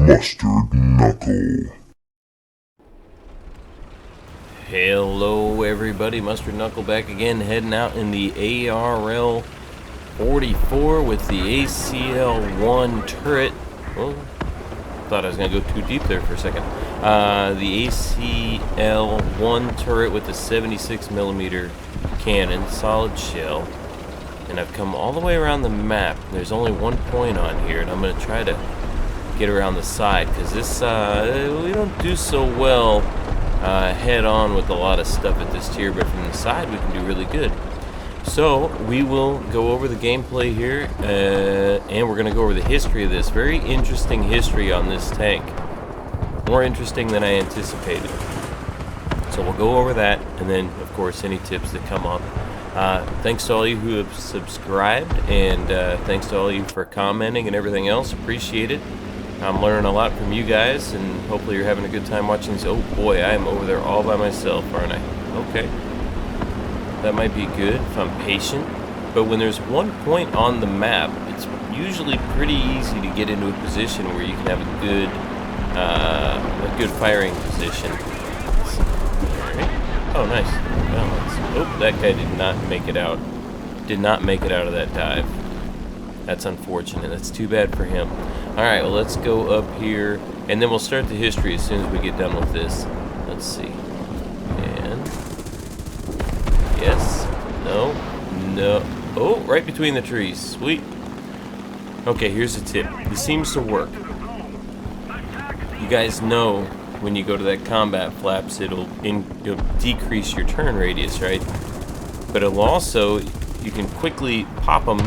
Mustard Knuckle. Hello everybody, Mustard Knuckle back again, heading out in the ARL 44 with the ACL 1 turret. Well, thought I was going to go too deep there for a second. The ACL 1 turret with the 76mm cannon, solid shell. And I've come all the way around the map. There's only one point on here, and I'm going to try to get around the side, because this, we don't do so well head on with a lot of stuff at this tier, but from the side we can do really good. So we will go over the gameplay here, and we're going to go over the history of this. Very interesting history on this tank. More interesting than I anticipated. So we'll go over that, and then of course any tips that come up. Thanks to all you who have subscribed, and thanks to all you for commenting and everything else. Appreciate it. I'm learning a lot from you guys, and hopefully you're having a good time watching this. Oh boy, I am over there all by myself, aren't I? Okay. That might be good if I'm patient. But when there's one point on the map, it's usually pretty easy to get into a position where you can have a good firing position. Oh, nice. Oh, that guy did not make it out. Did not make it out of that dive. That's unfortunate. That's too bad for him. Alright, well, let's go up here, and then we'll start the history as soon as we get done with this. Let's see. And... yes. No. No. Oh, right between the trees. Sweet. Okay, here's a tip. This seems to work. You guys know when you go to that combat flaps, it'll decrease your turn radius, right? But it'll also, you can quickly pop them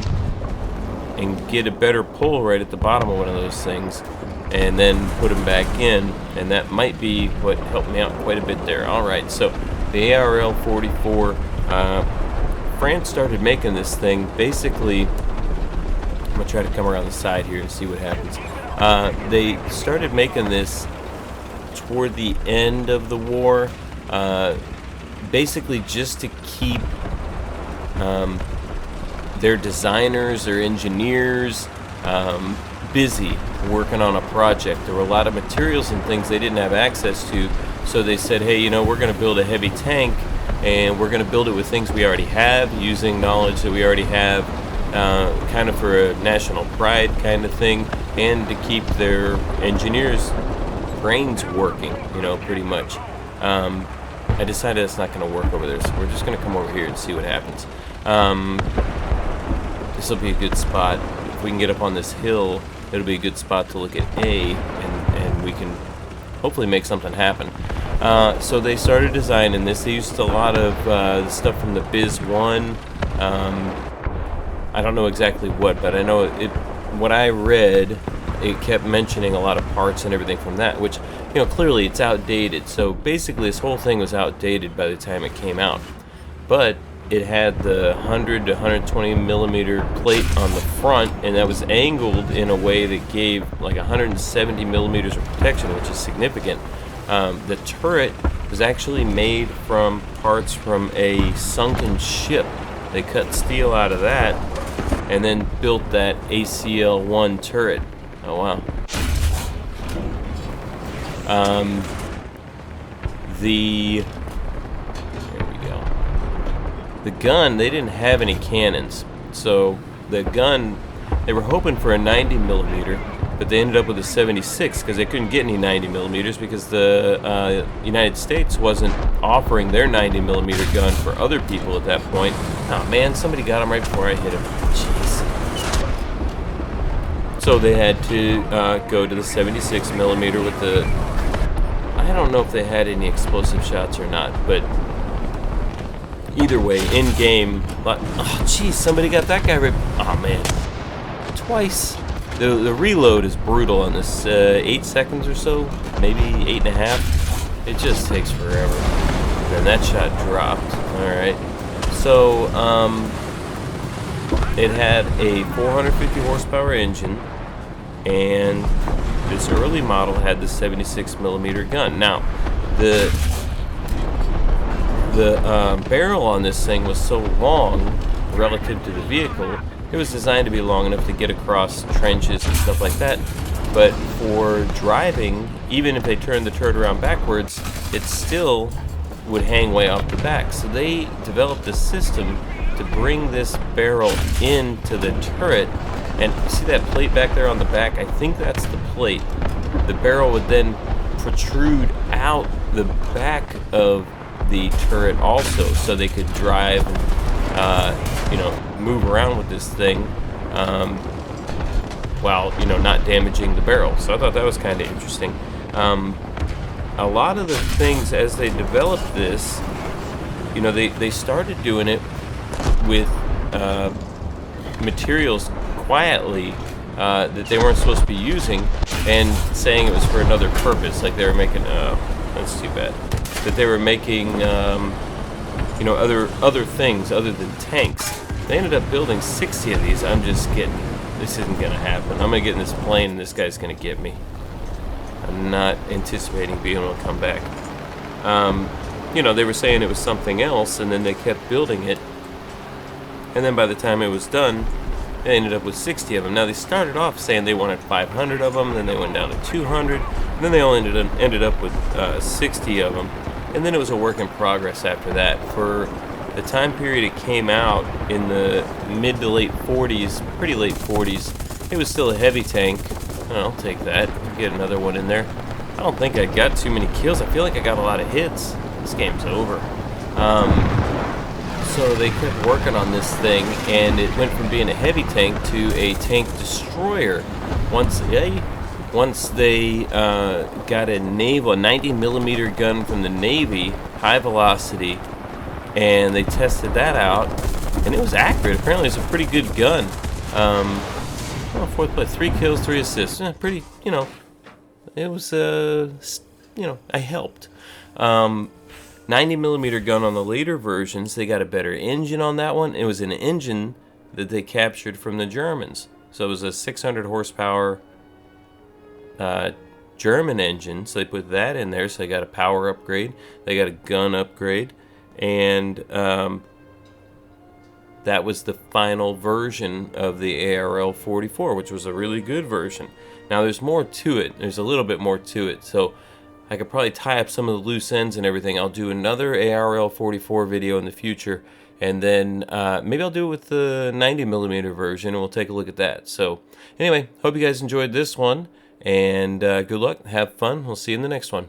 and get a better pull right at the bottom of one of those things, and then put them back in, and that might be what helped me out quite a bit there. Alright, so the ARL 44, France started making this thing basically. I'm going to try to come around the side here and see what happens. They started making this toward the end of the war, basically just to keep their designers, their engineers busy working on a project. There were a lot of materials and things they didn't have access to, so they said, hey, you know, we're going to build a heavy tank, and we're going to build it with things we already have, using knowledge that we already have, kind of for a national pride kind of thing, and to keep their engineers' brains working, you know, pretty much. I decided it's not going to work over there, so we're just going to come over here and see what happens. This will be a good spot. If we can get up on this hill, it'll be a good spot to look at A, and we can hopefully make something happen. So they started designing this. They used a lot of the stuff from the Biz 1. I don't know exactly what, but I know what I read, it kept mentioning a lot of parts and everything from that, which, you know, clearly it's outdated. So basically this whole thing was outdated by the time it came out. But it had the 100 to 120 millimeter plate on the front, and that was angled in a way that gave like 170 millimeters of protection, which is significant. The turret was actually made from parts from a sunken ship. They cut steel out of that and then built that ACL 1 turret. Oh wow. The gun, they didn't have any cannons, so the gun, they were hoping for a 90 millimeter, but they ended up with a 76 because they couldn't get any 90 millimeters because the United States wasn't offering their 90 millimeter gun for other people at that point. Oh man, somebody got him right before I hit him. Jeez. So they had to go to the 76 millimeter with the, I don't know if they had any explosive shots or not, but either way, in game, oh geez, somebody got that guy right. Oh man, twice. The reload is brutal on this. 8 seconds or so, maybe 8.5. It just takes forever. And that shot dropped. All right. So it had a 450 horsepower engine, and this early model had the 76 millimeter gun. Now, the barrel on this thing was so long relative to the vehicle, it was designed to be long enough to get across trenches and stuff like that. but for driving, even if they turned the turret around backwards, it still would hang way off the back. So they developed a system to bring this barrel into the turret. And see that plate back there on the back? I think that's the plate. The barrel would then protrude out the back of the turret also, so they could drive and, you know, move around with this thing while, you know, not damaging the barrel. So I thought that was kind of interesting. A lot of the things as they developed this, you know, they started doing it with materials quietly that they weren't supposed to be using, and saying it was for another purpose. Like they were making, that's too bad, that they were making, you know, other things other than tanks. They ended up building 60 of these. I'm just kidding. This isn't gonna happen. I'm gonna get in this plane and this guy's gonna get me. I'm not anticipating being able to come back. You know, they were saying it was something else, and then they kept building it, and then by the time it was done, they ended up with 60 of them. Now, they started off saying they wanted 500 of them, then they went down to 200, and then they only ended up with 60 of them, and then it was a work in progress after that. For the time period it came out in the mid to late 40s, pretty late 40s, it was still a heavy tank. I'll take that. Get another one in there. I don't think I got too many kills. I feel like I got a lot of hits. This game's over. So they kept working on this thing, and it went from being a heavy tank to a tank destroyer. Once they got a 90mm gun from the Navy, high velocity, and they tested that out, and it was accurate. Apparently, it's a pretty good gun. Well, fourth place, 3 kills, 3 assists. Pretty, you know, it was, you know, I helped. 90mm gun on the later versions. They got a better engine on that one. It was an engine that they captured from the Germans. So it was a 600 horsepower German engine. So they put that in there. So they got a power upgrade. They got a gun upgrade. And that was the final version of the ARL 44, which was a really good version. Now there's more to it. There's a little bit more to it. So I could probably tie up some of the loose ends and everything. I'll do another ARL 44 video in the future, and then maybe I'll do it with the 90mm version, and we'll take a look at that. So anyway, hope you guys enjoyed this one, and good luck, have fun. We'll see you in the next one.